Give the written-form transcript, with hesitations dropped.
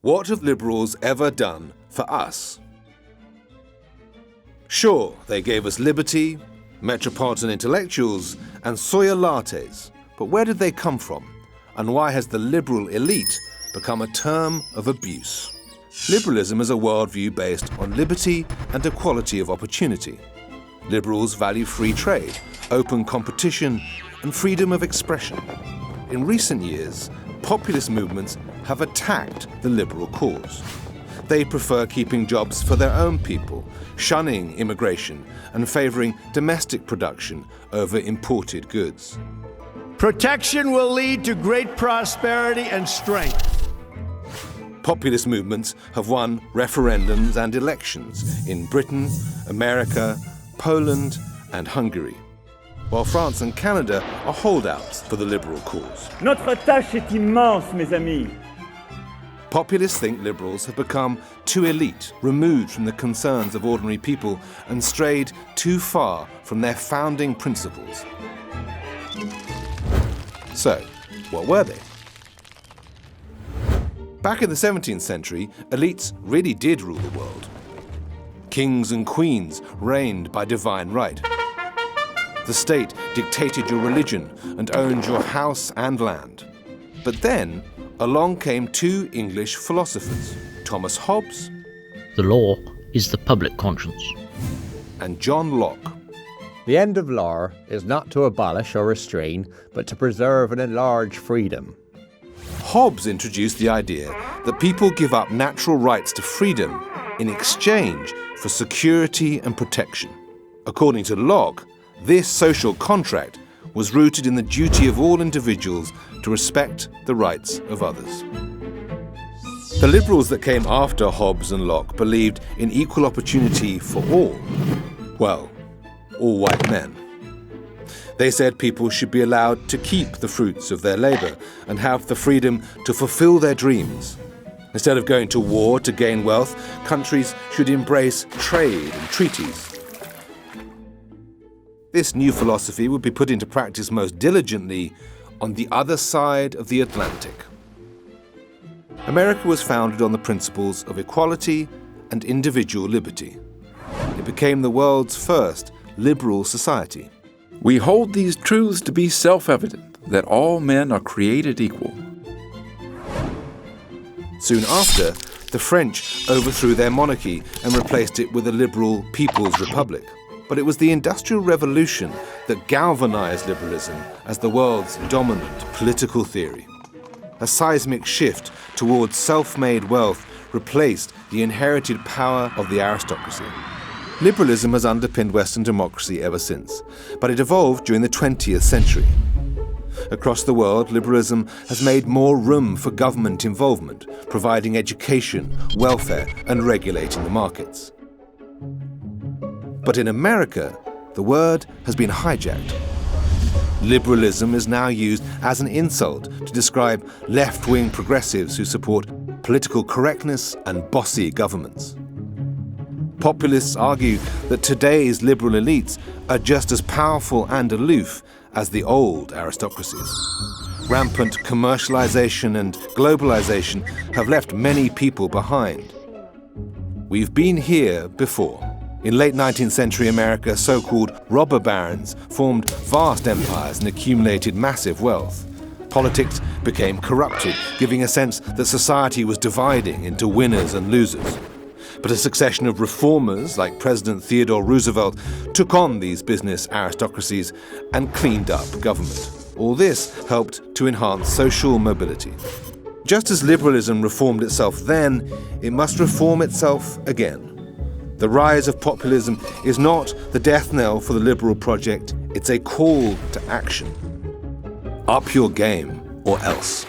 What have liberals ever done for us? Sure, they gave us liberty, metropolitan intellectuals, and soya lattes. But where did they come from? And why has the liberal elite become a term of abuse? Liberalism is a worldview based on liberty and equality of opportunity. Liberals value free trade, open competition, and freedom of expression. In recent years, populist movements have attacked the liberal cause. They prefer keeping jobs for their own people, shunning immigration, and favouring domestic production over imported goods. Protection will lead to great prosperity and strength. Populist movements have won referendums and elections in Britain, America, Poland, and Hungary, while France and Canada are holdouts for the liberal cause. Notre tâche est immense, mes amis. Populists think liberals have become too elite, removed from the concerns of ordinary people, and strayed too far from their founding principles. So, what were they? Back in the 17th century, elites really did rule the world. Kings and queens reigned by divine right. The state dictated your religion and owned your house and land. But then, along came two English philosophers, Thomas Hobbes. The law is the public conscience. And John Locke. The end of law is not to abolish or restrain, but to preserve and enlarge freedom. Hobbes introduced the idea that people give up natural rights to freedom in exchange for security and protection. According to Locke, this social contract was rooted in the duty of all individuals to respect the rights of others. The liberals that came after Hobbes and Locke believed in equal opportunity for all. Well, all white men. They said people should be allowed to keep the fruits of their labour and have the freedom to fulfil their dreams. Instead of going to war to gain wealth, countries should embrace trade and treaties. This new philosophy would be put into practice most diligently on the other side of the Atlantic. America was founded on the principles of equality and individual liberty. It became the world's first liberal society. We hold these truths to be self-evident, that all men are created equal. Soon after, the French overthrew their monarchy and replaced it with a liberal People's Republic. But it was the Industrial Revolution that galvanized liberalism as the world's dominant political theory. A seismic shift towards self-made wealth replaced the inherited power of the aristocracy. Liberalism has underpinned Western democracy ever since, but it evolved during the 20th century. Across the world, liberalism has made more room for government involvement, providing education, welfare, and regulating the markets. But in America, the word has been hijacked. Liberalism is now used as an insult to describe left-wing progressives who support political correctness and bossy governments. Populists argue that today's liberal elites are just as powerful and aloof as the old aristocracies. Rampant commercialization and globalization have left many people behind. We've been here before. In late 19th century America, so-called robber barons formed vast empires and accumulated massive wealth. Politics became corrupted, giving a sense that society was dividing into winners and losers. But a succession of reformers, like President Theodore Roosevelt, took on these business aristocracies and cleaned up government. All this helped to enhance social mobility. Just as liberalism reformed itself then, it must reform itself again. The rise of populism is not the death knell for the liberal project, it's a call to action. Up your game, or else.